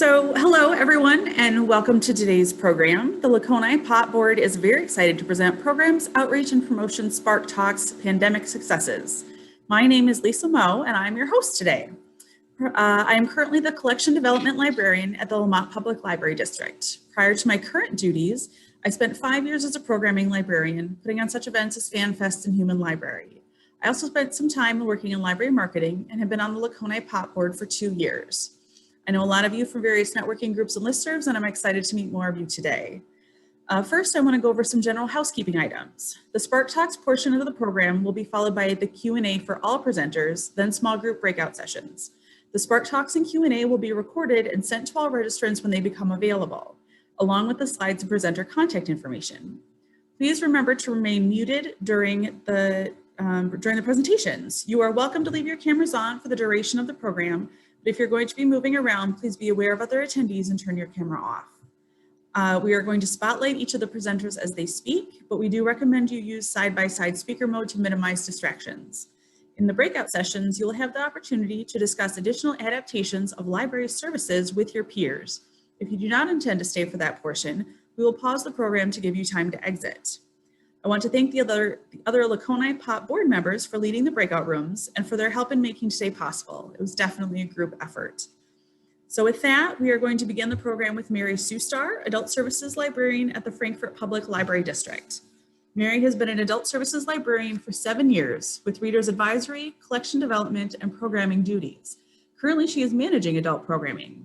Hello everyone, and welcome to today's program. The LACONI POT Board is very excited to present Programs, Outreach, and Promotion S.M.A.R.T Talks Pandemic Successes. My name is Lisa Moe, and I'm your host today. I am currently the Collection Development Librarian at the Lamont Public Library District. Prior to my current duties, I spent 5 years as a programming librarian, putting on such events as FanFest and Human Library. I also spent some time working in library marketing and have been on the LACONI POT Board for 2 years. I know a lot of you from various networking groups and listservs, and I'm excited to meet more of you today. First, I want to go over some general housekeeping items. The S.M.A.R.T Talks portion of the program will be followed by the Q&A for all presenters, then small group breakout sessions. The S.M.A.R.T Talks and Q&A will be recorded and sent to all registrants when they become available, along with the slides and presenter contact information. Please remember to remain muted during the presentations. You are welcome to leave your cameras on for the duration of the program, but if you're going to be moving around, please be aware of other attendees and turn your camera off. We are going to spotlight each of the presenters as they speak, but we do recommend you use side-by-side speaker mode to minimize distractions. In the breakout sessions, you'll have the opportunity to discuss additional adaptations of library services with your peers. If you do not intend to stay for that portion, we will pause the program to give you time to exit. I want to thank the other LACONI POT board members for leading the breakout rooms and for their help in making today possible. It was definitely a group effort. So with that, we are going to begin the program with Mary Sustar, Adult Services Librarian at the Frankfort Public Library District. Mary has been an Adult Services Librarian for 7 years with Readers Advisory, Collection Development, and Programming duties. Currently, she is managing adult programming.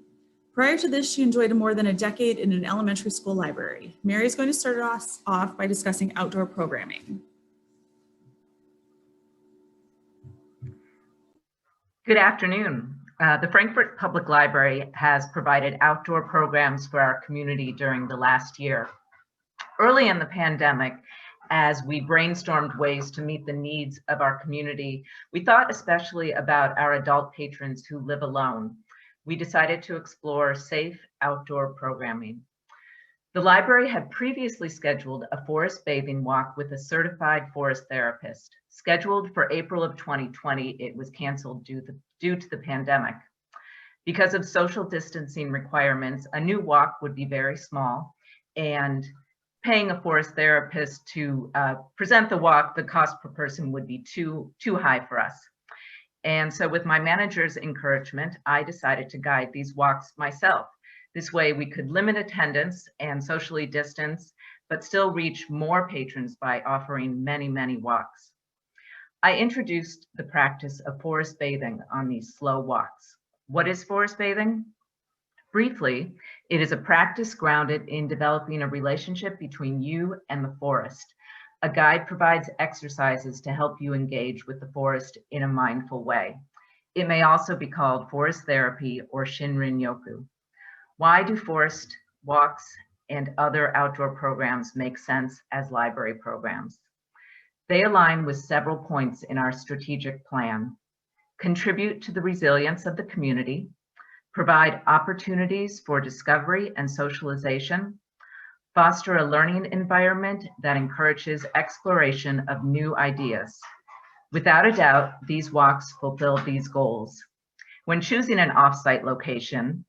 Prior to this, she enjoyed more than a decade in an elementary school library. Mary is going to start us off by discussing outdoor programming. Good afternoon. The Frankfort Public Library has provided outdoor programs for our community during the last year. Early in the pandemic, as we brainstormed ways to meet the needs of our community, we thought especially about our adult patrons who live alone. We decided to explore safe outdoor programming. The library had previously scheduled a forest bathing walk with a certified forest therapist. Scheduled for April of 2020, it was canceled due to the pandemic. Because of social distancing requirements, a new walk would be very small, and paying a forest therapist to present the walk, the cost per person would be too high for us. And so with my manager's encouragement, I decided to guide these walks myself. This way we could limit attendance and socially distance, but still reach more patrons by offering many, many walks. I introduced the practice of forest bathing on these slow walks. What is forest bathing? Briefly, it is a practice grounded in developing a relationship between you and the forest. A guide provides exercises to help you engage with the forest in a mindful way. It may also be called forest therapy or Shinrin-yoku. Why do forest walks and other outdoor programs make sense as library programs? They align with several points in our strategic plan. Contribute to the resilience of the community, provide opportunities for discovery and socialization, foster a learning environment that encourages exploration of new ideas. Without a doubt, these walks fulfill these goals. When choosing an off-site location,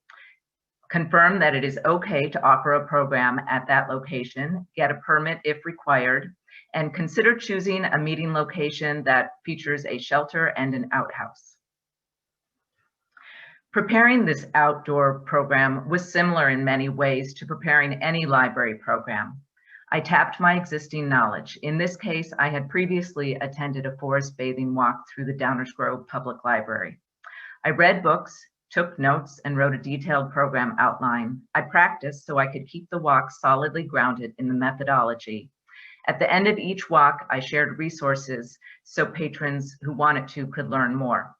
confirm that it is okay to offer a program at that location, get a permit if required, and consider choosing a meeting location that features a shelter and an outhouse. Preparing this outdoor program was similar in many ways to preparing any library program. I tapped my existing knowledge. In this case, I had previously attended a forest bathing walk through the Downers Grove Public Library. I read books, took notes, and wrote a detailed program outline. I practiced so I could keep the walk solidly grounded in the methodology. At the end of each walk, I shared resources so patrons who wanted to could learn more.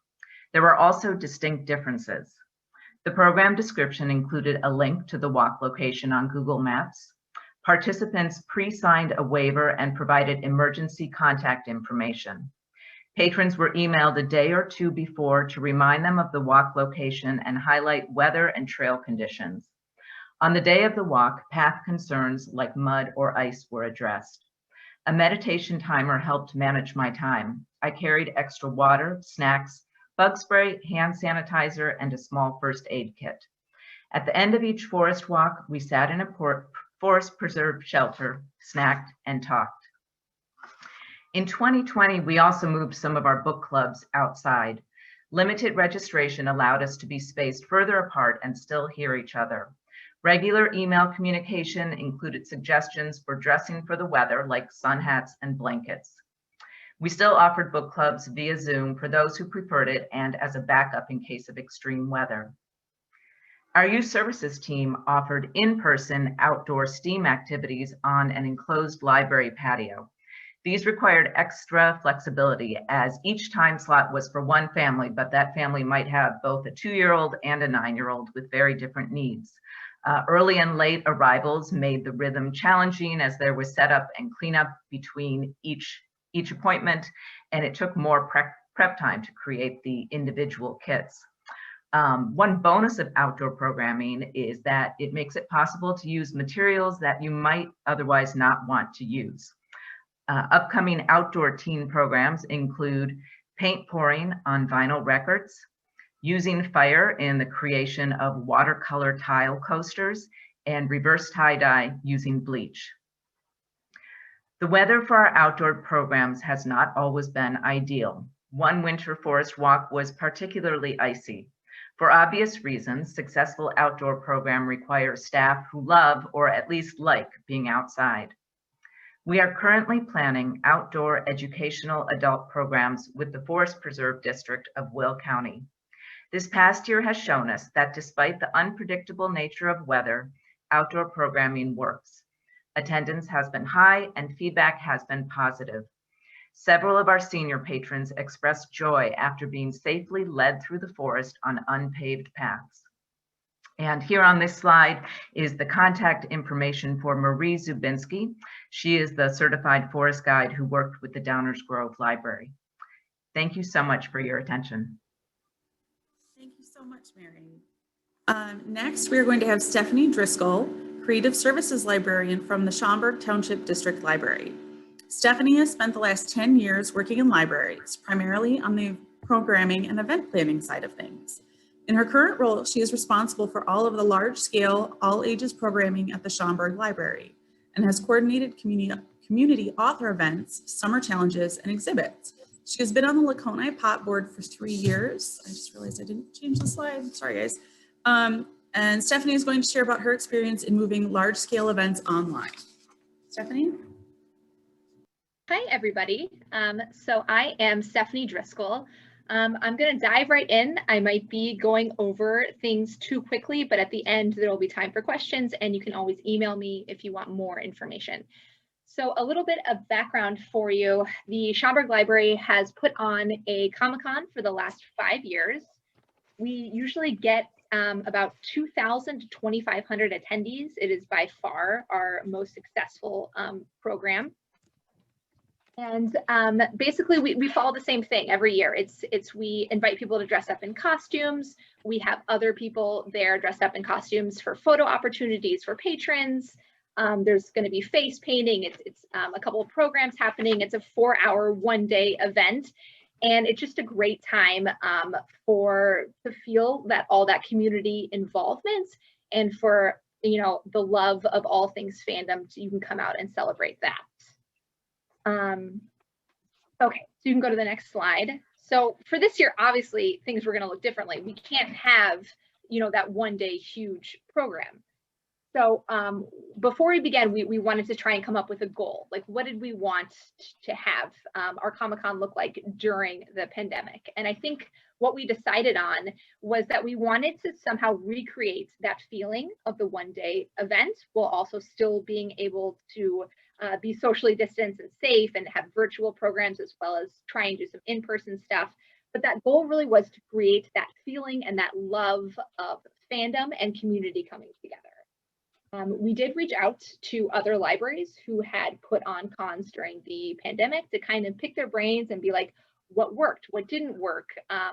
There were also distinct differences. The program description included a link to the walk location on Google Maps. Participants pre-signed a waiver and provided emergency contact information. Patrons were emailed a day or two before to remind them of the walk location and highlight weather and trail conditions. On the day of the walk, path concerns like mud or ice were addressed. A meditation timer helped manage my time. I carried extra water, snacks, bug spray, hand sanitizer, and a small first aid kit. At the end of each forest walk, we sat in a forest preserve shelter, snacked, and talked. In 2020, we also moved some of our book clubs outside. Limited registration allowed us to be spaced further apart and still hear each other. Regular email communication included suggestions for dressing for the weather, like sun hats and blankets. We still offered book clubs via Zoom for those who preferred it and as a backup in case of extreme weather. Our youth services team offered in-person outdoor STEAM activities on an enclosed library patio. These required extra flexibility as each time slot was for one family, but that family might have both a 2-year-old and a 9-year-old with very different needs. Early and late arrivals made the rhythm challenging as there was setup and cleanup between each appointment, and it took more prep time to create the individual kits. One bonus of outdoor programming is that it makes it possible to use materials that you might otherwise not want to use. Upcoming outdoor teen programs include paint pouring on vinyl records, using fire in the creation of watercolor tile coasters, and reverse tie-dye using bleach. The weather for our outdoor programs has not always been ideal. One winter forest walk was particularly icy. For obvious reasons, successful outdoor program requires staff who love or at least like being outside. We are currently planning outdoor educational adult programs with the Forest Preserve District of Will County. This past year has shown us that despite the unpredictable nature of weather, outdoor programming works. Attendance has been high and feedback has been positive. Several of our senior patrons expressed joy after being safely led through the forest on unpaved paths. And here on this slide is the contact information for Marie Zubinski. She is the certified forest guide who worked with the Downers Grove Library. Thank you so much for your attention. Thank you so much, Mary. Next, we are going to have Stephanie Driscoll, Creative Services Librarian from the Schaumburg Township District Library. Stephanie has spent the last 10 years working in libraries, primarily on the programming and event planning side of things. In her current role, she is responsible for all of the large-scale, all-ages programming at the Schaumburg Library and has coordinated community author events, summer challenges, and exhibits. She has been on the LACONI Pot Board for 3 years. I just realized I didn't change the slide. Sorry, guys. And Stephanie is going to share about her experience in moving large-scale events online. Stephanie? Hi, everybody. So I am Stephanie Driscoll. I'm going to dive right in. I might be going over things too quickly, but at the end, there will be time for questions, and you can always email me if you want more information. So a little bit of background for you. The Schaumburg Library has put on a Comic-Con for the last 5 years. We usually get about 2,000 to 2,500 attendees. It is by far our most successful program. And basically, we follow the same thing every year. We invite people to dress up in costumes. We have other people there dressed up in costumes for photo opportunities for patrons. There's going to be face painting. It's a couple of programs happening. It's a 4-hour, 1-day event. And it's just a great time to feel that all that community involvement and for, the love of all things fandom, so you can come out and celebrate that. Okay, so you can go to the next slide. So for this year, obviously, things were going to look differently. We can't have, that 1-day huge program. So before we began, we wanted to try and come up with a goal. Like, what did we want to have our Comic-Con look like during the pandemic? And I think what we decided on was that we wanted to somehow recreate that feeling of the 1-day event while also still being able to be socially distanced and safe and have virtual programs as well as try and do some in-person stuff. But that goal really was to create that feeling and that love of fandom and community coming together. We did reach out to other libraries who had put on cons during the pandemic to kind of pick their brains and be like, what worked, what didn't work,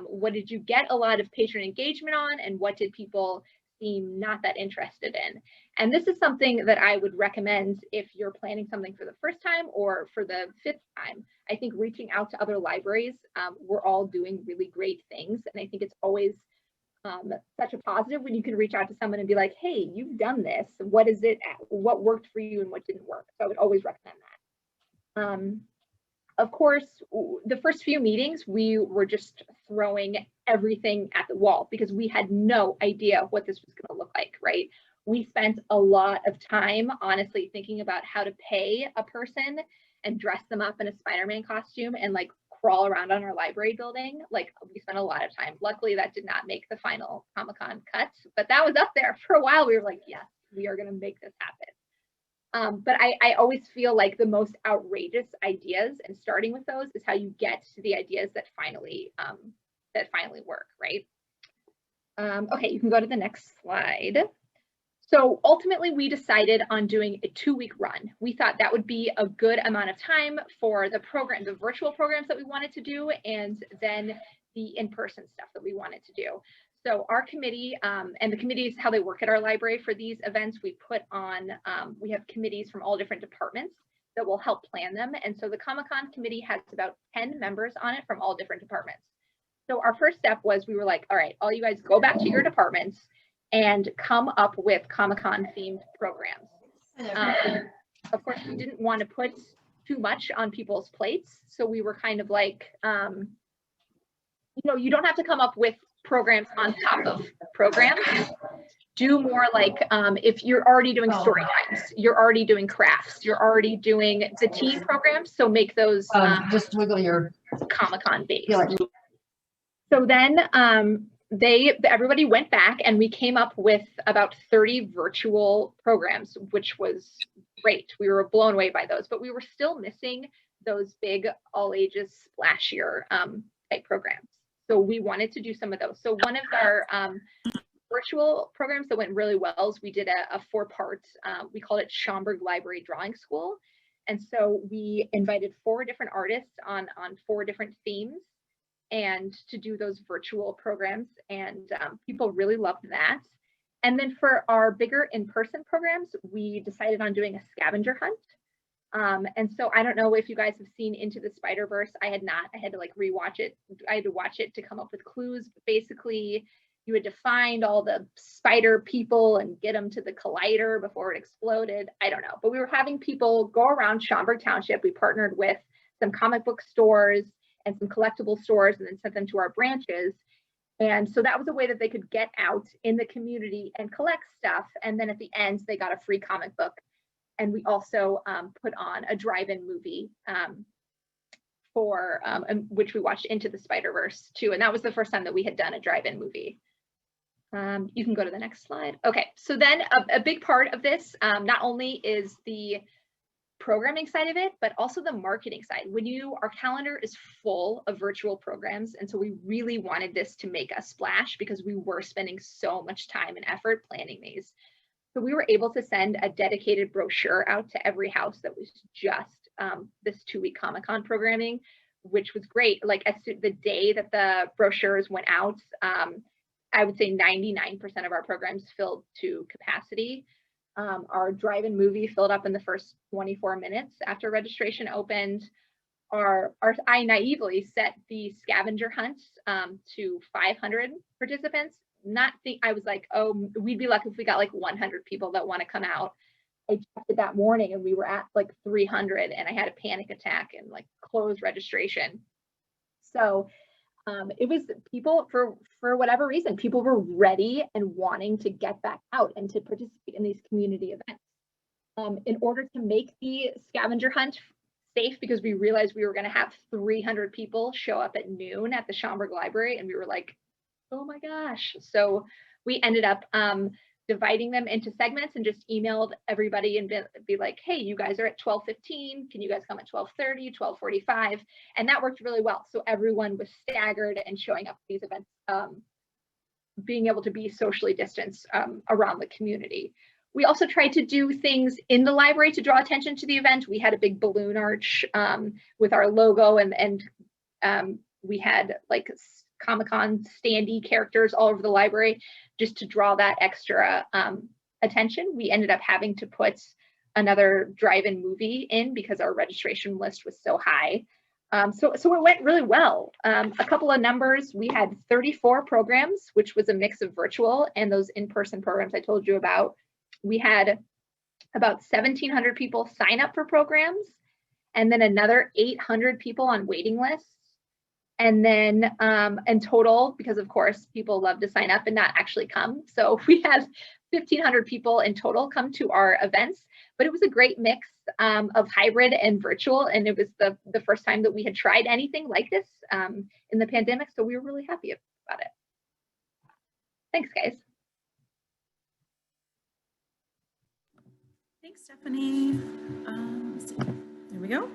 what did you get a lot of patron engagement on, and what did people seem not that interested in? And this is something that I would recommend if you're planning something for the first time or for the 5th time. I think reaching out to other libraries, we're all doing really great things. And I think it's always such a positive when you can reach out to someone and be like, hey, you've done this. What is it? What worked for you and what didn't work? So I would always recommend that. Of course, the first few meetings, we were just throwing everything at the wall because we had no idea what this was going to look like, right? We spent a lot of time, honestly, thinking about how to pay a person and dress them up in a Spider-Man costume and like crawl around on our library building. Like, we spent a lot of time. Luckily, that did not make the final Comic-Con cut, but that was up there for a while. We were like, yes, we are going to make this happen. But I always feel like the most outrageous ideas, and starting with those, is how you get to the ideas that finally work, right? Okay, you can go to the next slide. So ultimately, we decided on doing a 2-week run. We thought that would be a good amount of time for the program, the virtual programs that we wanted to do, and then the in-person stuff that we wanted to do. So our committee, and the committees, how they work at our library for these events, we put on, we have committees from all different departments that will help plan them. And so the Comic-Con committee has about 10 members on it from all different departments. So our first step was, we were like, all right, all you guys go back to your departments and come up with Comic-Con themed programs. Of course, we didn't want to put too much on people's plates. So we were kind of like, you know, you don't have to come up with programs on top of programs. Do more like, if you're already doing story times, you're already doing crafts, you're already doing the team programs. So make those just wiggle your Comic-Con based. So then everybody went back and we came up with about 30 virtual programs, which was great. We were blown away by those, but we were still missing those big all ages splashier type programs. So we wanted to do some of those. So one of our virtual programs that went really well is we did a 4-part, we called it Schaumburg Library Drawing School. And so we invited 4 different artists on 4 different themes and to do those virtual programs, and people really loved that. And then for our bigger in-person programs, we decided on doing a scavenger hunt. And so I don't know if you guys have seen Into the Spider-Verse. I had not. I had to like rewatch it. I had to watch it to come up with clues. But basically, you had to find all the spider people and get them to the collider before it exploded. I don't know. But we were having people go around Schaumburg Township. We partnered with some comic book stores and some collectible stores and then sent them to our branches. And so that was a way that they could get out in the community and collect stuff. And then at the end, they got a free comic book. And we also put on a drive-in movie which we watched Into the Spider-Verse too. And that was the first time that we had done a drive-in movie. You can go to the next slide. Okay, so then a big part of this not only is the programming side of it, but also the marketing side. Our calendar is full of virtual programs. And so we really wanted this to make a splash because we were spending so much time and effort planning these. So we were able to send a dedicated brochure out to every house that was just this 2-week Comic-Con programming, which was great. Like the day that the brochures went out, I would say 99% of our programs filled to capacity. Our drive-in movie filled up in the first 24 minutes after registration opened. I naively set the scavenger hunt to 500 participants. I was like, oh, we'd be lucky if we got like 100 people that want to come out. I checked it that morning and we were at like 300 and I had a panic attack and like closed registration. So it was people, for whatever reason, people were ready and wanting to get back out and to participate in these community events. In order to make the scavenger hunt safe, because we realized we were going to have 300 people show up at noon at the Schaumburg Library, and we were like, oh my gosh. So we ended up dividing them into segments and just emailed everybody and be like, hey, you guys are at 12:15. Can you guys come at 12:30, 12:45? And that worked really well. So everyone was staggered and showing up at these events, being able to be socially distanced around the community. We also tried to do things in the library to draw attention to the event. We had a big balloon arch with our logo, and we had like Comic-Con standee characters all over the library just to draw that extra attention. We ended up having to put another drive-in movie in because our registration list was so high. So it went really well. A couple of numbers, we had 34 programs, which was a mix of virtual and those in-person programs I told you about. We had about 1,700 people sign up for programs, and then another 800 people on waiting lists. And then in total, because of course people love to sign up and not actually come. So we had 1,500 people in total come to our events, but it was a great mix of hybrid and virtual. And it was the first time that we had tried anything like this in the pandemic. So we were really happy about it. Thanks, guys. Thanks, Stephanie. Let's see. There we go.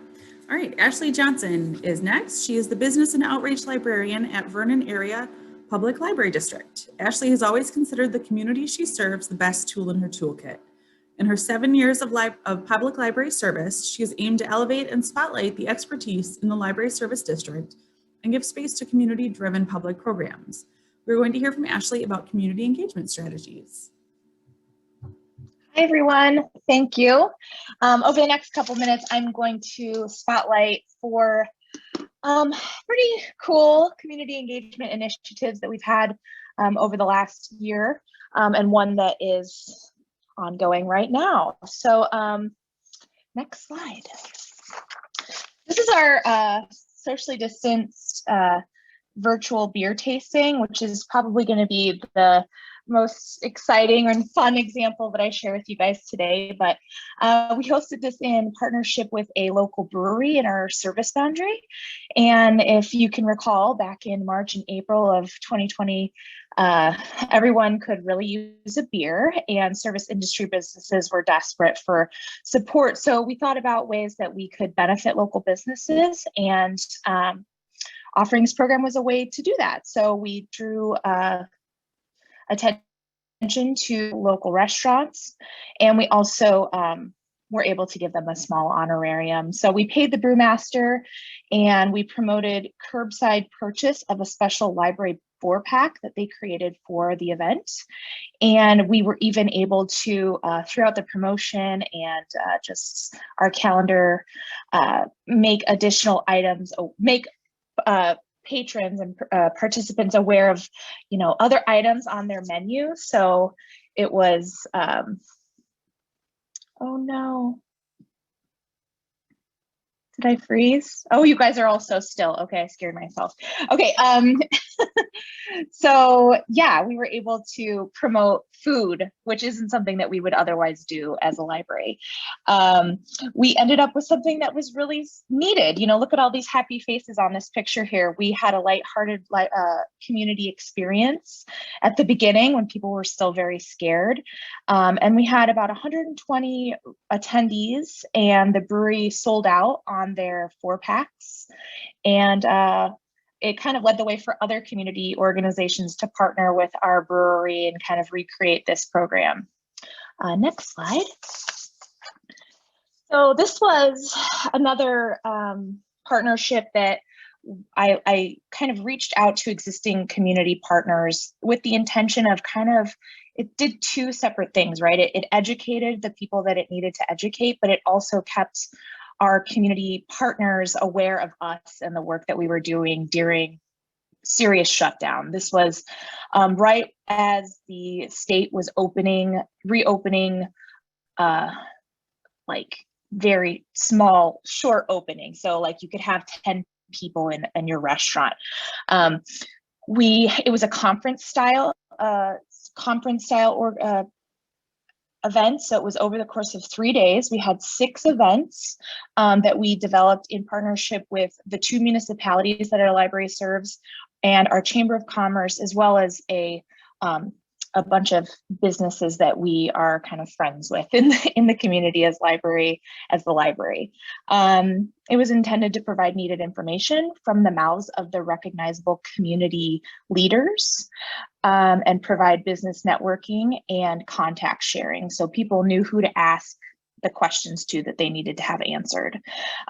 All right, Ashley Johnson is next. She is the Business and Outreach Librarian at Vernon Area Public Library District. Ashley has always considered the community she serves the best tool in her toolkit. In her 7 years of public library service, she has aimed to elevate and spotlight the expertise in the library service district and give space to community-driven public programs. We're going to hear from Ashley about community engagement strategies. Hi, everyone. Thank you. Over the next couple minutes, I'm going to spotlight 4 pretty cool community engagement initiatives that we've had over the last year, and one that is ongoing right now. So next slide. This is our socially distanced virtual beer tasting, which is probably going to be the most exciting and fun example that I share with you guys today. But we hosted this in partnership with a local brewery in our service boundary. And if you can recall, back in March and April of 2020, everyone could really use a beer, and service industry businesses were desperate for support. So we thought about ways that we could benefit local businesses, and offerings program was a way to do that. So we drew attention to local restaurants, and we also were able to give them a small honorarium. So we paid the brewmaster, and we promoted curbside purchase of a special library 4-pack that they created for the event. And we were even able to, throughout the promotion and just our calendar, make additional items, make patrons and participants aware of, other items on their menu. So it was, oh no. Did I freeze? Oh, you guys are all so still. Okay, I scared myself. Okay, so yeah, we were able to promote food, which isn't something that we would otherwise do as a library. We ended up with something that was really needed. Look at all these happy faces on this picture here. We had a lighthearted community experience at the beginning when people were still very scared. And we had about 120 attendees, and the brewery sold out on their 4-packs. And it kind of led the way for other community organizations to partner with our brewery and kind of recreate this program. Next slide. So this was another partnership that I kind of reached out to existing community partners with the intention of it did 2 separate things, right? It educated the people that it needed to educate, but it also kept our community partners aware of us and the work that we were doing during serious shutdown. This was right as the state was reopening, like very small, short opening. So like you could have 10 people in your restaurant. It was a conference style event. So it was over the course of 3 days. We had 6 events that we developed in partnership with the 2 municipalities that our library serves and our Chamber of Commerce, as well as a bunch of businesses that we are kind of friends with in the community as the library. It was intended to provide needed information from the mouths of the recognizable community leaders, and provide business networking and contact sharing. So people knew who to ask the questions to that they needed to have answered.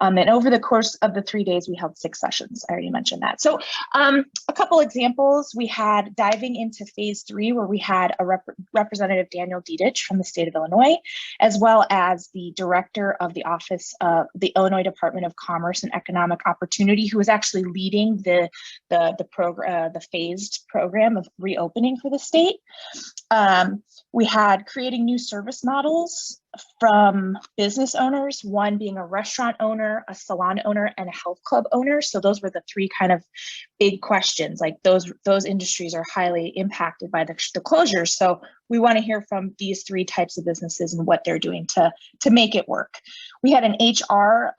And over the course of the 3 days, we held 6 sessions. I already mentioned that. So a couple examples, we had diving into phase 3, where we had a Representative Daniel Dietich from the state of Illinois, as well as the director of the office of the Illinois Department of Commerce and Economic Opportunity, who was actually leading the phased program of reopening for the state. We had creating new service models from business owners, one being a restaurant owner, a salon owner, and a health club owner. So those were the 3 kind of big questions. Like those industries are highly impacted by the closures. So we want to hear from these 3 types of businesses and what they're doing to make it work. We had an HR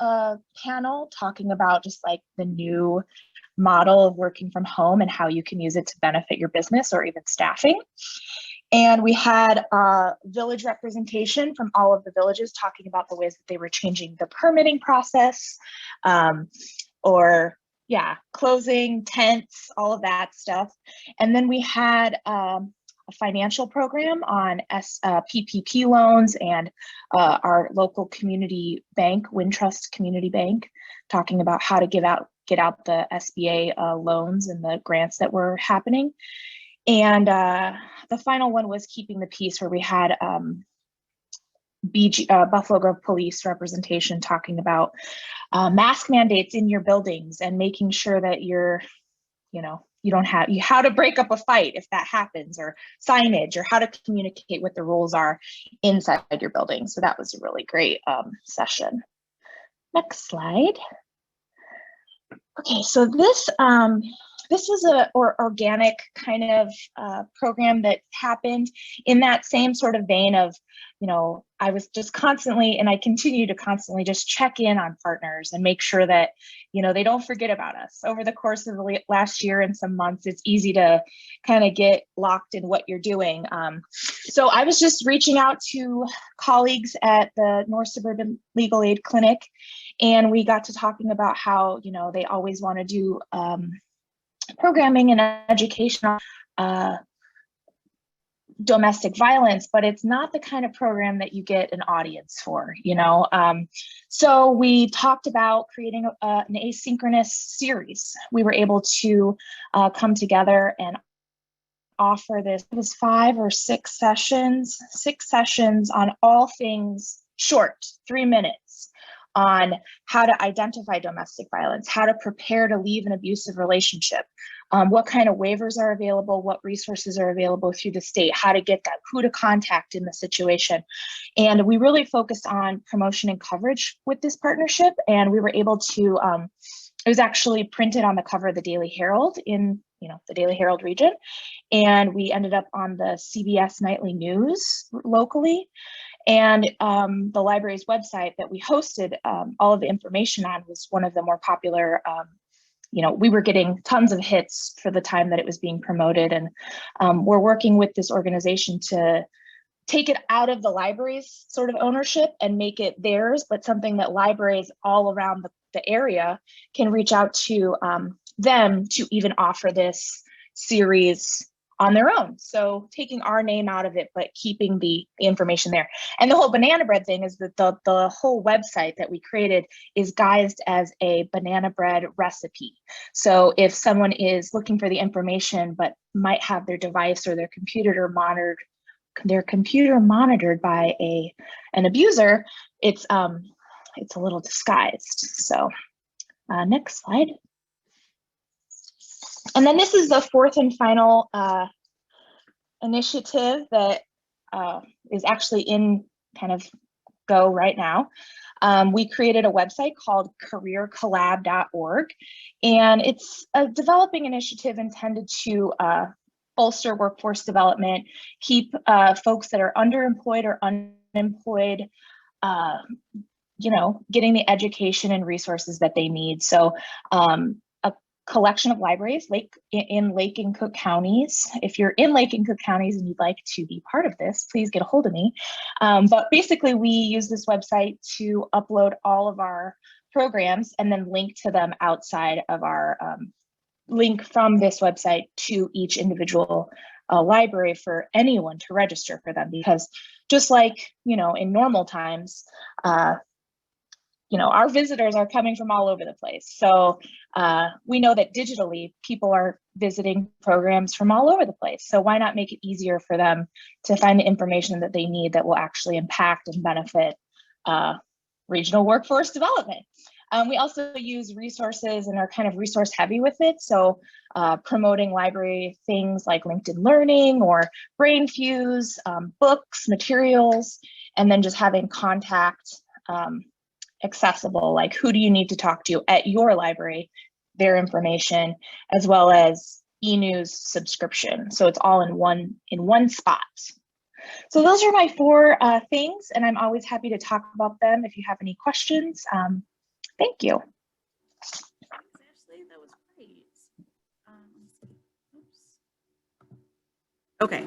panel talking about just like the new model of working from home and how you can use it to benefit your business or even staffing. And we had village representation from all of the villages talking about the ways that they were changing the permitting process, closing tents, all of that stuff. And then we had a financial program on PPP loans and our local community bank, Wintrust Community Bank, talking about how to get out the SBA loans and the grants that were happening. And the final one was keeping the peace, where we had Buffalo Grove Police representation talking about mask mandates in your buildings and making sure that how to break up a fight if that happens, or signage, or how to communicate what the rules are inside your building. So that was a really great session. Next slide. Okay, so this was an organic kind of program that happened in that same sort of vein of, I was just constantly, and I continue to constantly just check in on partners and make sure that, they don't forget about us. Over the course of the last year and some months, it's easy to kind of get locked in what you're doing. So I was just reaching out to colleagues at the North Suburban Legal Aid Clinic, and we got to talking about how, they always want to do programming and education on domestic violence, but it's not the kind of program that you get an audience for, So we talked about creating an asynchronous series. We were able to come together and offer this. It was 5 or 6 sessions on all things short, 3 minutes, on how to identify domestic violence, how to prepare to leave an abusive relationship, what kind of waivers are available, what resources are available through the state, how to get that, who to contact in the situation. And we really focused on promotion and coverage with this partnership. And we were able to, it was actually printed on the cover of the Daily Herald in the Daily Herald region. And we ended up on the CBS Nightly News locally. And the library's website that we hosted all of the information on was one of the more popular. We were getting tons of hits for the time that it was being promoted. And we're working with this organization to take it out of the library's sort of ownership and make it theirs, but something that libraries all around the area can reach out to them to even offer this series on their own. So taking our name out of it, but keeping the information there. And the whole banana bread thing is that the whole website that we created is guised as a banana bread recipe. So if someone is looking for the information, but might have their device or their computer monitored by an abuser, it's a little disguised. So next slide. And then this is the 4th and final initiative that is actually in kind of go right now. We created a website called careercollab.org, and it's a developing initiative intended to bolster workforce development, keep folks that are underemployed or unemployed, getting the education and resources that they need. So collection of libraries in Lake and Cook counties. If you're in Lake and Cook counties and you'd like to be part of this, please get a hold of me. But basically we use this website to upload all of our programs and then link to them outside of our link from this website to each individual a library for anyone to register for them, because just like, in normal times, our visitors are coming from all over the place. So we know that digitally people are visiting programs from all over the place. So why not make it easier for them to find the information that they need that will actually impact and benefit regional workforce development? We also use resources and are kind of resource heavy with it. So promoting library things like LinkedIn Learning or Brain Fuse, books, materials, and then just having contact accessible, like who do you need to talk to at your library, their information, as well as e-news subscription. So it's all in one spot. So those are my 4 things, and I'm always happy to talk about them if you have any questions. Thank you. Ashley, that was great. Okay,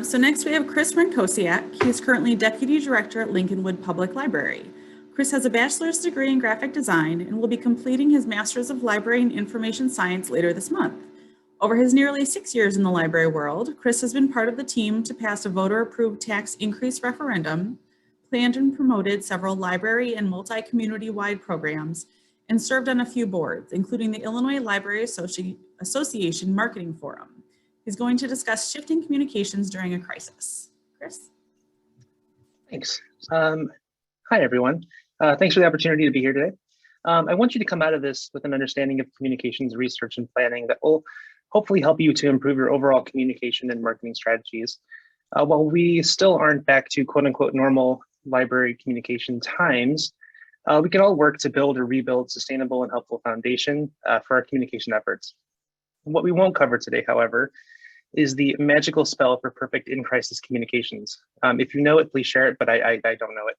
so next we have Chris Renkosiak. He is currently Deputy Director at Lincolnwood Public Library. Chris has a bachelor's degree in graphic design and will be completing his Master's of Library and Information Science later this month. Over his nearly 6 years in the library world, Chris has been part of the team to pass a voter-approved tax increase referendum, planned and promoted several library and multi-community-wide programs, and served on a few boards, including the Illinois Library Association Marketing Forum. He's going to discuss shifting communications during a crisis. Chris? Thanks. Hi, everyone. Thanks for the opportunity to be here today. I want you to come out of this with an understanding of communications research and planning that will hopefully help you to improve your overall communication and marketing strategies. While we still aren't back to quote unquote normal library communication times, we can all work to build or rebuild sustainable and helpful foundation for our communication efforts. What we won't cover today, however, is the magical spell for perfect in-crisis communications. If you know it, please share it, but I don't know it.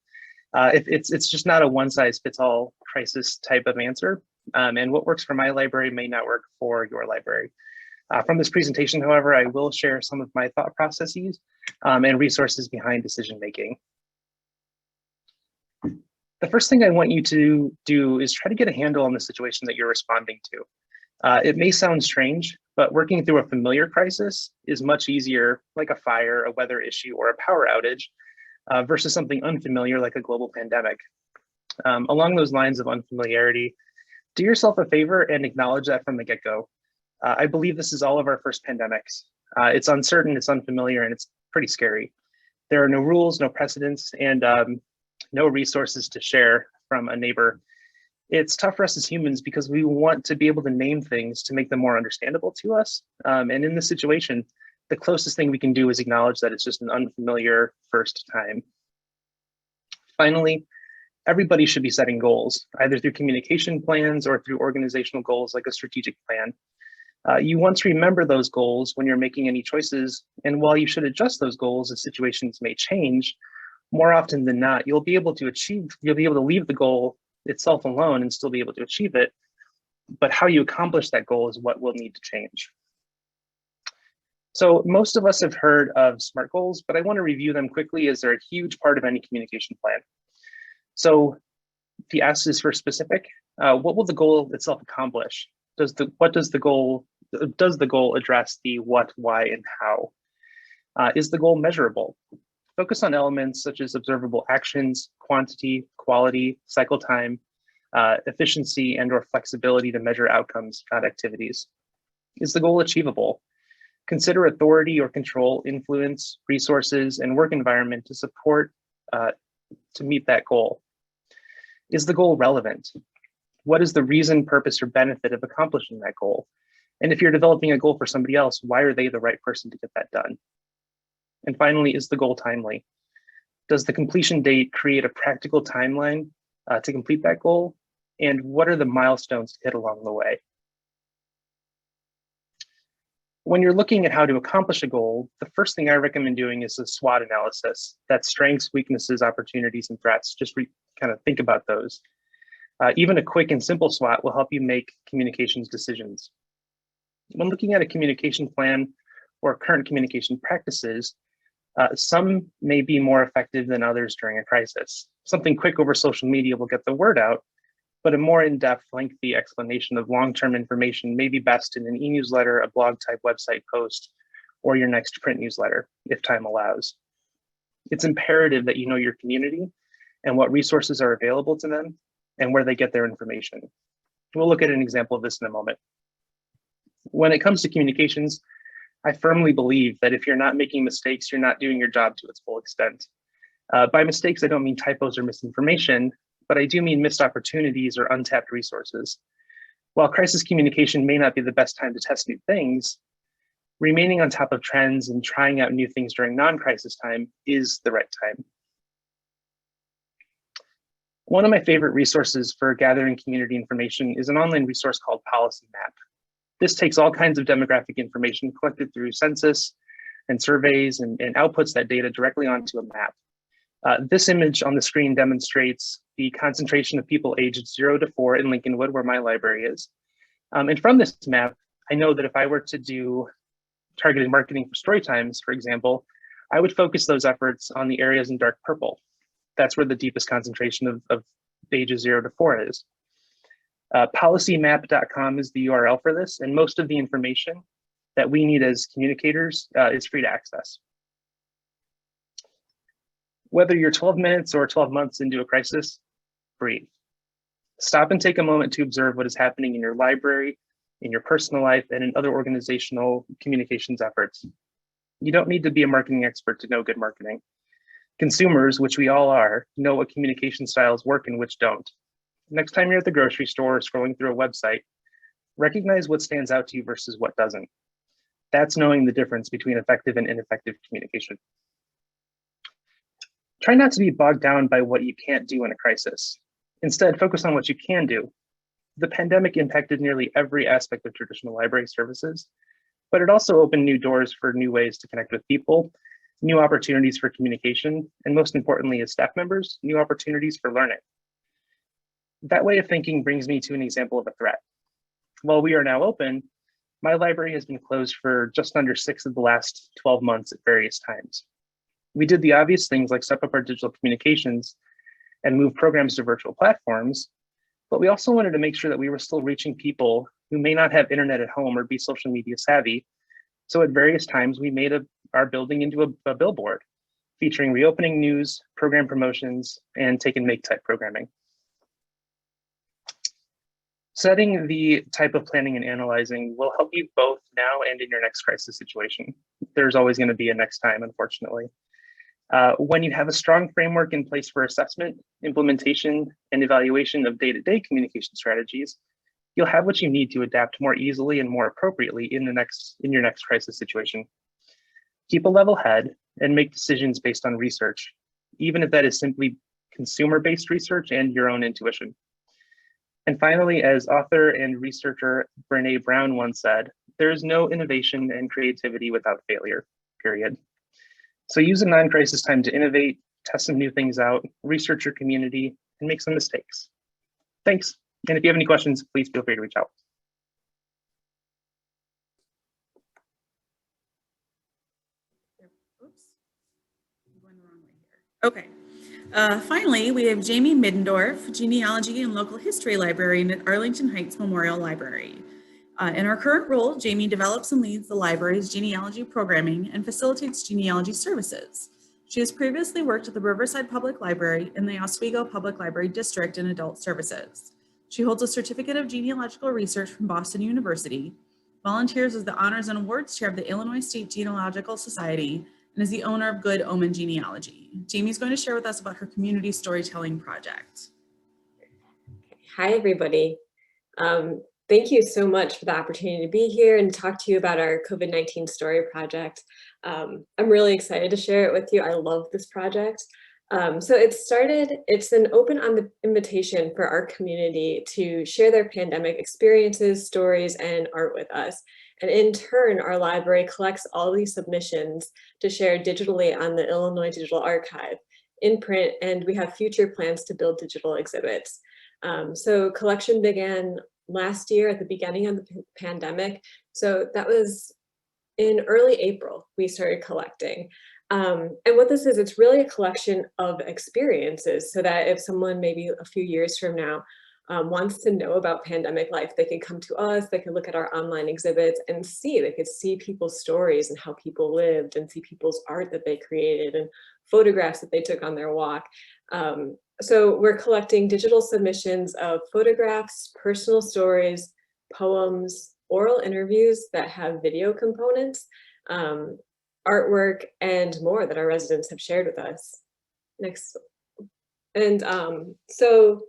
It's just not a one-size-fits-all crisis type of answer, and what works for my library may not work for your library. From this presentation, however, I will share some of my thought processes and resources behind decision-making. The first thing I want you to do is try to get a handle on the situation that you're responding to. It may sound strange, but working through a familiar crisis is much easier, like a fire, a weather issue, or a power outage, versus something unfamiliar like a global pandemic. Along those lines of unfamiliarity, do yourself a favor and acknowledge that from the get-go. I believe this is all of our first pandemics. It's uncertain, it's unfamiliar, and it's pretty scary. There are no rules, no precedents, and no resources to share from a neighbor. It's tough for us as humans because we want to be able to name things to make them more understandable to us. And in this situation, the closest thing we can do is acknowledge that it's just an unfamiliar first time. Finally, everybody should be setting goals, either through communication plans or through organizational goals like a strategic plan. You want to remember those goals when you're making any choices, and while you should adjust those goals as situations may change, more often than not, you'll be able to leave the goal itself alone and still be able to achieve it, but how you accomplish that goal is what will need to change. So most of us have heard of SMART goals, but I want to review them quickly as they're a huge part of any communication plan. So the S is for specific. What will the goal itself accomplish? Does the goal address the what, why, and how? Is the goal measurable? Focus on elements such as observable actions, quantity, quality, cycle time, efficiency, and/or flexibility to measure outcomes, not activities. Is the goal achievable? Consider authority or control, influence, resources, and work environment to support to meet that goal. Is the goal relevant? What is the reason, purpose, or benefit of accomplishing that goal? And if you're developing a goal for somebody else, why are they the right person to get that done? And finally, is the goal timely? Does the completion date create a practical timeline to complete that goal? And what are the milestones to hit along the way? When you're looking at how to accomplish a goal, the first thing I recommend doing is a SWOT analysis. That's strengths, weaknesses, opportunities, and threats. Just kind of think about those. Even a quick and simple SWOT will help you make communications decisions. When looking at a communication plan or current communication practices, some may be more effective than others during a crisis. Something quick over social media will get the word out, but a more in-depth, lengthy explanation of long-term information may be best in an e-newsletter, a blog type website post, or your next print newsletter, if time allows. It's imperative that you know your community and what resources are available to them and where they get their information. We'll look at an example of this in a moment. When it comes to communications, I firmly believe that if you're not making mistakes, you're not doing your job to its full extent. By mistakes, I don't mean typos or misinformation, but I do mean missed opportunities or untapped resources. While crisis communication may not be the best time to test new things, remaining on top of trends and trying out new things during non-crisis time is the right time. One of my favorite resources for gathering community information is an online resource called Policy Map. This takes all kinds of demographic information collected through census and surveys and outputs that data directly onto a map. This image on the screen demonstrates the concentration of people aged 0 to 4 in Lincolnwood, where my library is. And from this map, I know that if I were to do targeted marketing for story times, for example, I would focus those efforts on the areas in dark purple. That's where the deepest concentration of ages 0 to 4 is. Policymap.com is the URL for this, and most of the information that we need as communicators is free to access. Whether you're 12 minutes or 12 months into a crisis, breathe. Stop and take a moment to observe what is happening in your library, in your personal life, and in other organizational communications efforts. You don't need to be a marketing expert to know good marketing. Consumers, which we all are, know what communication styles work and which don't. Next time you're at the grocery store or scrolling through a website, recognize what stands out to you versus what doesn't. That's knowing the difference between effective and ineffective communication. Try not to be bogged down by what you can't do in a crisis. Instead, focus on what you can do. The pandemic impacted nearly every aspect of traditional library services, but it also opened new doors for new ways to connect with people, new opportunities for communication, and most importantly, as staff members, new opportunities for learning. That way of thinking brings me to an example of a threat. While we are now open, my library has been closed for just under 6 of the last 12 months at various times. We did the obvious things like step up our digital communications and move programs to virtual platforms, but we also wanted to make sure that we were still reaching people who may not have internet at home or be social media savvy. So at various times, we made our building into a billboard featuring reopening news, program promotions, and take and make type programming. Setting the type of planning and analyzing will help you both now and in your next crisis situation. There's always going to be a next time, unfortunately. When you have a strong framework in place for assessment, implementation, and evaluation of day-to-day communication strategies, you'll have what you need to adapt more easily and more appropriately in your next crisis situation. Keep a level head and make decisions based on research, even if that is simply consumer-based research and your own intuition. And finally, as author and researcher Brene Brown once said, there is no innovation and creativity without failure, period. So use a non-crisis time to innovate, test some new things out, research your community, and make some mistakes. Thanks. And if you have any questions, please feel free to reach out. Oops, I'm going the wrong way here. Okay. Finally, we have Jaymie Middendorf, Genealogy and Local History Librarian at Arlington Heights Memorial Library. In her current role, Jaymie develops and leads the library's genealogy programming and facilitates genealogy services. She has previously worked at the Riverside Public Library and the Oswego Public Library District in Adult Services. She holds a certificate of genealogical research from Boston University, volunteers as the Honors and Awards Chair of the Illinois State Genealogical Society, and is the owner of Good Omen Genealogy. Jaymie's going to share with us about her community storytelling project. Hi, everybody. Thank you so much for the opportunity to be here and talk to you about our COVID-19 story project. I'm really excited to share it with you. I love this project. So it's an open invitation for our community to share their pandemic experiences, stories, and art with us. And in turn, our library collects all these submissions to share digitally on the Illinois Digital Archive in print, and we have future plans to build digital exhibits. So collection began last year at the beginning of the pandemic. So that was in early April, we started collecting. And what this is, it's really a collection of experiences so that if someone maybe a few years from now wants to know about pandemic life, they could come to us, they could look at our online exhibits and they could see people's stories and how people lived, and see people's art that they created and photographs that they took on their walk. So we're collecting digital submissions of photographs, personal stories, poems, oral interviews that have video components, artwork, and more that our residents have shared with us. Next. And so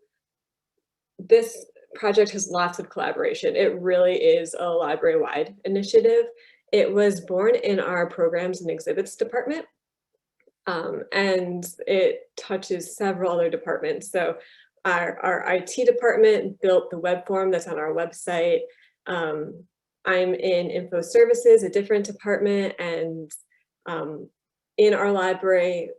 this project has lots of collaboration. It really is a library-wide initiative. It was born in our programs and exhibits department, and it touches several other departments. So our IT department built the web form that's on our website. I'm in info services, a different department, and in our library,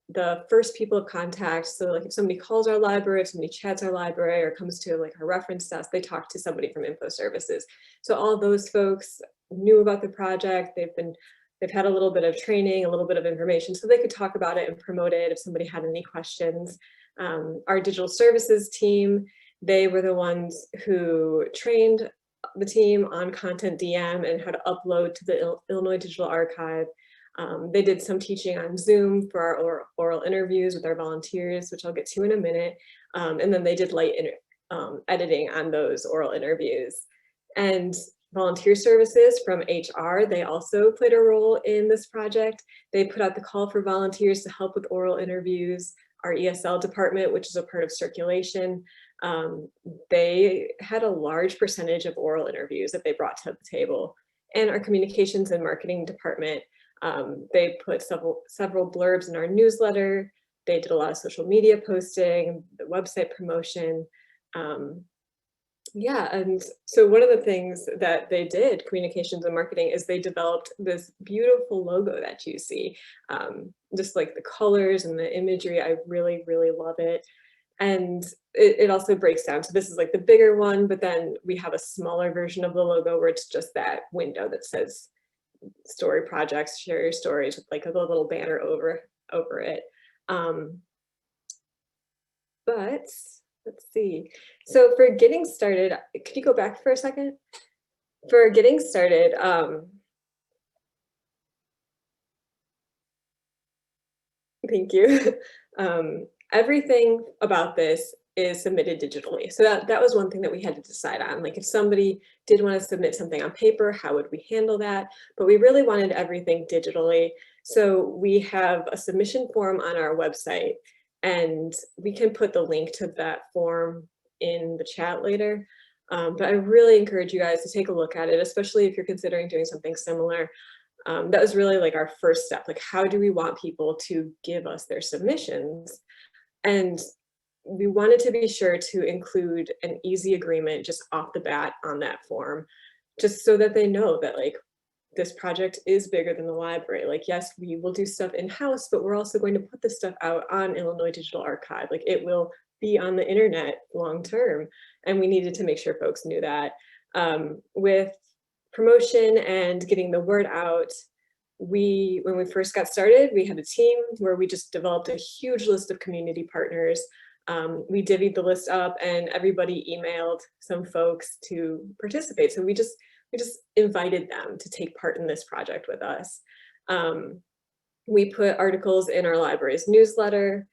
the first people of contact, so like if somebody calls our library, if somebody chats our library or comes to like our reference desk, they talk to somebody from info services. So all those folks knew about the project. They've had a little bit of training, a little bit of information, so they could talk about it and promote it if somebody had any questions. Our digital services team, they were the ones who trained the team on content DM and how to upload to the Illinois Digital Archive. They did some teaching on Zoom for our oral interviews with our volunteers, which I'll get to in a minute. And then they did light editing on those oral interviews. And volunteer services from HR, they also played a role in this project. They put out the call for volunteers to help with oral interviews. Our ESL department, which is a part of circulation, they had a large percentage of oral interviews that they brought to the table. And our communications and marketing department, they put several blurbs in our newsletter. They did a lot of social media posting, the website promotion. Yeah, and so one of the things that they did, communications and marketing, is they developed this beautiful logo that you see. Just like the colors and the imagery, I really, really love it. And it also breaks down. So this is like the bigger one, but then we have a smaller version of the logo where it's just that window that says story projects, share your stories, with like a little banner over it. But let's see. So for getting started, could you go back for a second? For getting started, thank you. Everything about this is submitted digitally. So that was one thing that we had to decide on. Like if somebody did want to submit something on paper, how would we handle that? But we really wanted everything digitally. So we have a submission form on our website, and we can put the link to that form in the chat later. But I really encourage you guys to take a look at it, especially if you're considering doing something similar. That was really like our first step. Like, how do we want people to give us their submissions? And we wanted to be sure to include an easy agreement just off the bat on that form, just so that they know that like this project is bigger than the library. Like, yes, we will do stuff in-house, but we're also going to put this stuff out on Illinois Digital Archive. Like it will be on the internet long-term. And we needed to make sure folks knew that. With promotion and getting the word out, when we first got started, we had a team where we just developed a huge list of community partners. We divvied the list up and everybody emailed some folks to participate. So we just invited them to take part in this project with us. We put articles in our library's newsletter.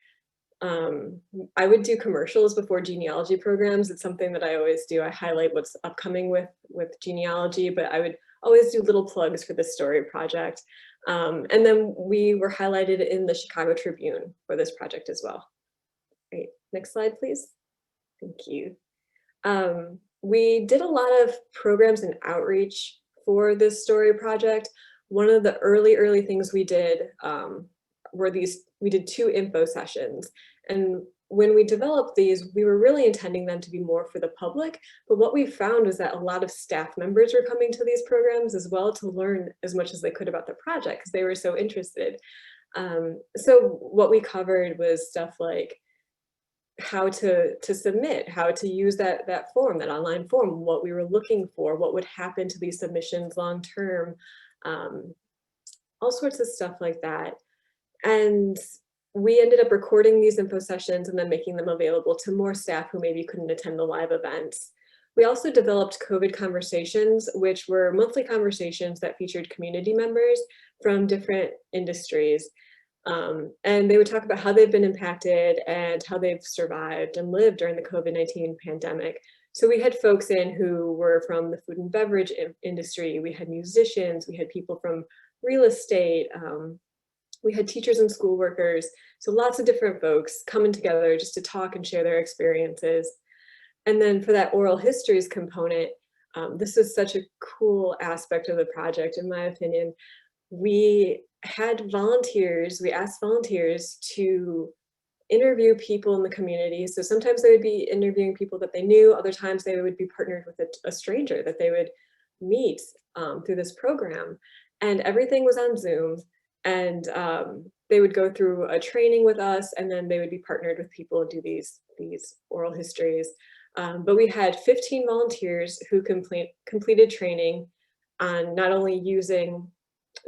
I would do commercials before genealogy programs. It's something that I always do. I highlight what's upcoming with genealogy, but I would always do little plugs for the story project. And then we were highlighted in the Chicago Tribune for this project as well. Great, next slide, please. Thank you. We did a lot of programs and outreach for this story project. One of the early things we did we did 2 info sessions. And when we developed these, we were really intending them to be more for the public. But what we found was that a lot of staff members were coming to these programs as well to learn as much as they could about the project because they were so interested. So what we covered was stuff like how to submit, how to use that form, that online form, what we were looking for, what would happen to these submissions long term, all sorts of stuff like that. And we ended up recording these info sessions and then making them available to more staff who maybe couldn't attend the live events. We also developed COVID conversations, which were monthly conversations that featured community members from different industries. And they would talk about how they've been impacted and how they've survived and lived during the COVID-19 pandemic. So we had folks in who were from the food and beverage industry, we had musicians, we had people from real estate, we had teachers and school workers. So lots of different folks coming together just to talk and share their experiences. And then for that oral histories component, this is such a cool aspect of the project, in my opinion. We had volunteers, we asked volunteers to interview people in the community. So sometimes they would be interviewing people that they knew, other times they would be partnered with a stranger that they would meet through this program. And everything was on Zoom. And they would go through a training with us, and then they would be partnered with people and do these oral histories. But we had 15 volunteers who completed training on not only using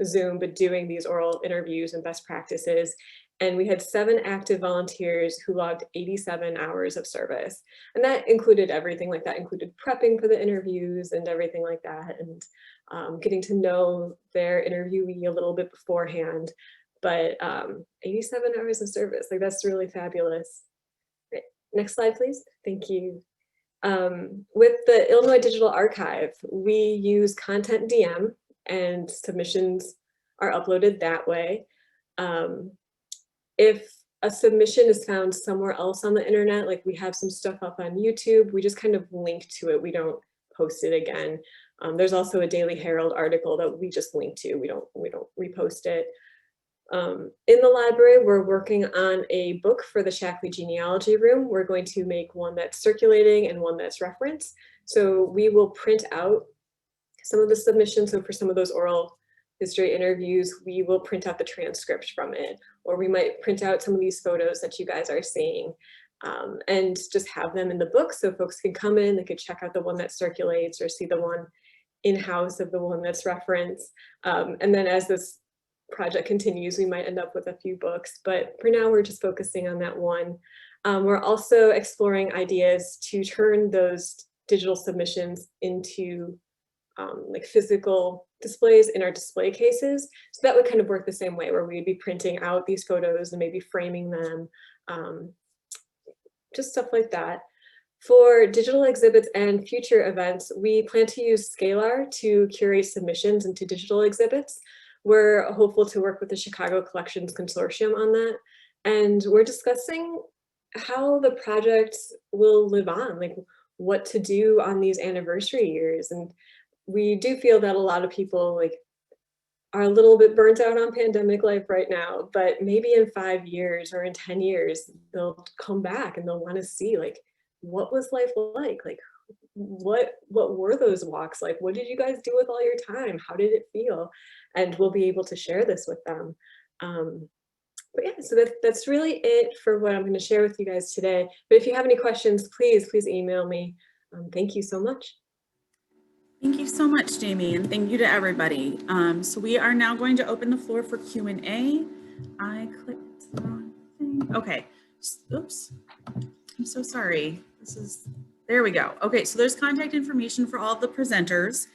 Zoom, but doing these oral interviews and best practices. And we had 7 active volunteers who logged 87 hours of service. And that included everything, like that included prepping for the interviews and everything like that, and getting to know their interviewee a little bit beforehand. But 87 hours of service, like that's really fabulous. Right. Next slide, please. Thank you. With the Illinois Digital Archive, we use Content DM, and submissions are uploaded that way. If a submission is found somewhere else on the internet, like we have some stuff up on YouTube, we just kind of link to it. We don't post it again. There's also a Daily Herald article that we just link to. We don't repost it. In the library, we're working on a book for the Shackley Genealogy Room. We're going to make one that's circulating and one that's referenced. So we will print out some of the submissions. So for some of those oral history interviews, we will print out the transcript from it, or we might print out some of these photos that you guys are seeing, and just have them in the book so folks can come in, they could check out the one that circulates or see the one in-house of the one that's referenced. And then as this project continues, we might end up with a few books, but for now we're just focusing on that one. We're also exploring ideas to turn those digital submissions into like physical displays in our display cases. So that would kind of work the same way, where we'd be printing out these photos and maybe framing them, just stuff like that. For digital exhibits and future events, we plan to use Scalar to curate submissions into digital exhibits. We're hopeful to work with the Chicago Collections Consortium on that. And we're discussing how the project will live on, like what to do on these anniversary years. And we do feel that a lot of people like are a little bit burnt out on pandemic life right now, but maybe in 5 years or in 10 years, they'll come back and they'll want to see like, what was life like? Like, what were those walks like? What did you guys do with all your time? How did it feel? And we'll be able to share this with them. But yeah, so that's really it for what I'm going to share with you guys today. But if you have any questions, please email me. Thank you so much. Thank you so much, Jaymie, and thank you to everybody. So we are now going to open the floor for Q&A. I clicked the wrong thing. Okay, oops, I'm so sorry. There we go. Okay, so there's contact information for all of the presenters.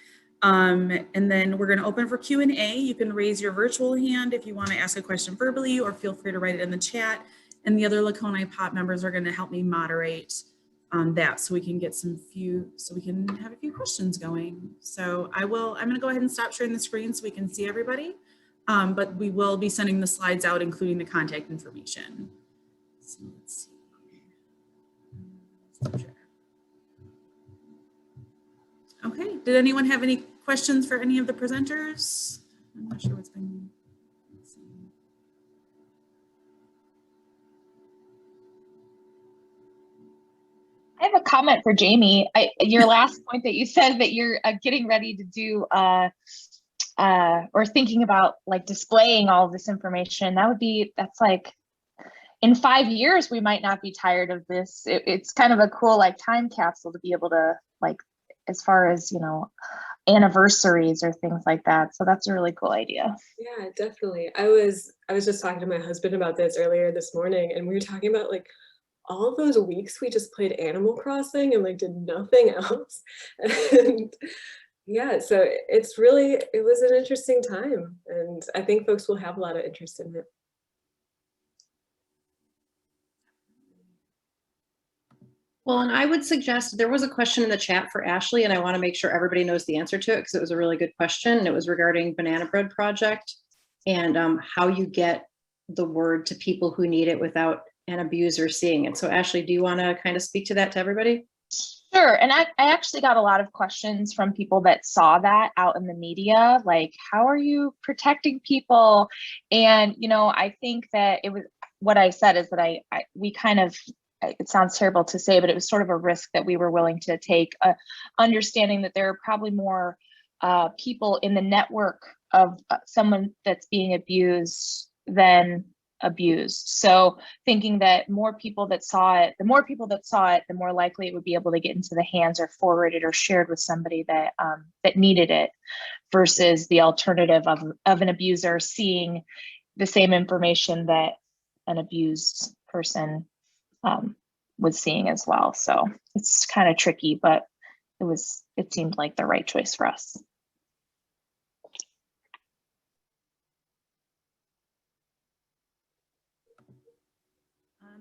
And then we're going to open for Q&A. You can raise your virtual hand if you want to ask a question verbally, or feel free to write it in the chat. And the other LACONI POP members are going to help me moderate that, so we can get so we can have a few questions going. So I'm going to go ahead and stop sharing the screen so we can see everybody. But we will be sending the slides out, including the contact information. So let's see. Okay, did anyone have any questions for any of the presenters? I'm not sure what's been. I have a comment for Jaymie. Your last point that you said that you're getting ready to do or thinking about like displaying all of this information. That's like in 5 years, we might not be tired of this. It's kind of a cool like time capsule to be able to like, as far as, you know, anniversaries or things like that. So that's a really cool idea. Yeah, definitely. I was just talking to my husband about this earlier this morning, and we were talking about like all of those weeks we just played Animal Crossing and like did nothing else. And yeah, so it was an interesting time, and I think folks will have a lot of interest in it. Well, and I would suggest, there was a question in the chat for Ashley, and I want to make sure everybody knows the answer to it because it was a really good question. And it was regarding Banana Bread Project and how you get the word to people who need it without an abuser seeing it. So Ashley, do you want to kind of speak to that to everybody? Sure. And I actually got a lot of questions from people that saw that out in the media, like, how are you protecting people? And, you know, I think that it was, what I said is that we kind of, it sounds terrible to say, but it was sort of a risk that we were willing to take, understanding that there are probably more people in the network of someone that's being abused than abused. So thinking that more people that saw it, the more likely it would be able to get into the hands or forwarded or shared with somebody that that needed it, versus the alternative of an abuser seeing the same information that an abused person was seeing as well. So it's kind of tricky, but it seemed like the right choice for us.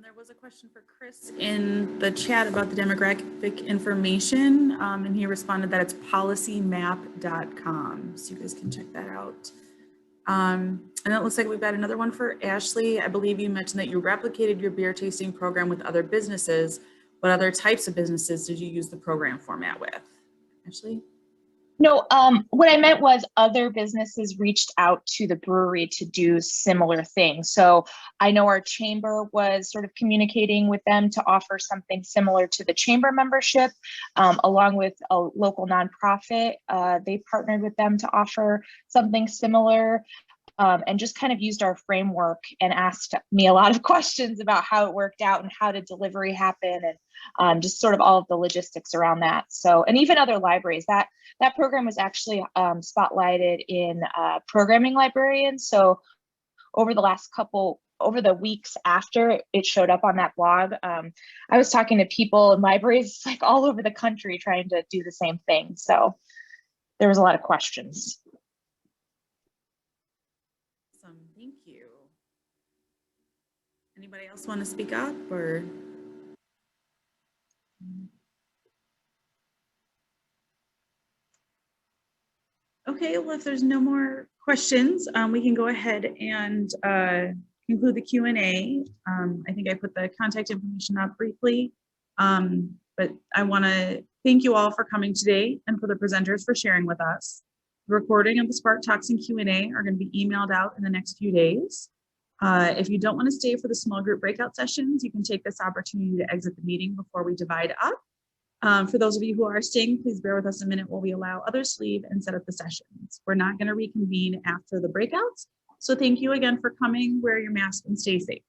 There was a question for Chris in the chat about the demographic information, and he responded that it's policymap.com, so you guys can check that out. And it looks like we've got another one for Ashley. I believe you mentioned that you replicated your beer tasting program with other businesses. What other types of businesses did you use the program format with? Ashley? No, what I meant was other businesses reached out to the brewery to do similar things. So I know our chamber was sort of communicating with them to offer something similar to the chamber membership, along with a local nonprofit. They partnered with them to offer something similar. And just kind of used our framework and asked me a lot of questions about how it worked out and how did delivery happen, and just sort of all of the logistics around that. So, and even other libraries, that program was actually spotlighted in Programming Librarian. So over the weeks after it showed up on that blog, I was talking to people in libraries like all over the country trying to do the same thing. So there was a lot of questions. Thank you. Anybody else want to speak up, or? Okay, well, if there's no more questions, we can go ahead and conclude the Q&A. I think I put the contact information up briefly, but I want to thank you all for coming today and for the presenters for sharing with us. The recording of the S.M.A.R.T Talks and Q&A are going to be emailed out in the next few days. If you don't want to stay for the small group breakout sessions, you can take this opportunity to exit the meeting before we divide up. For those of you who are staying, please bear with us a minute while we allow others to leave and set up the sessions. We're not going to reconvene after the breakouts. So thank you again for coming. Wear your mask and stay safe.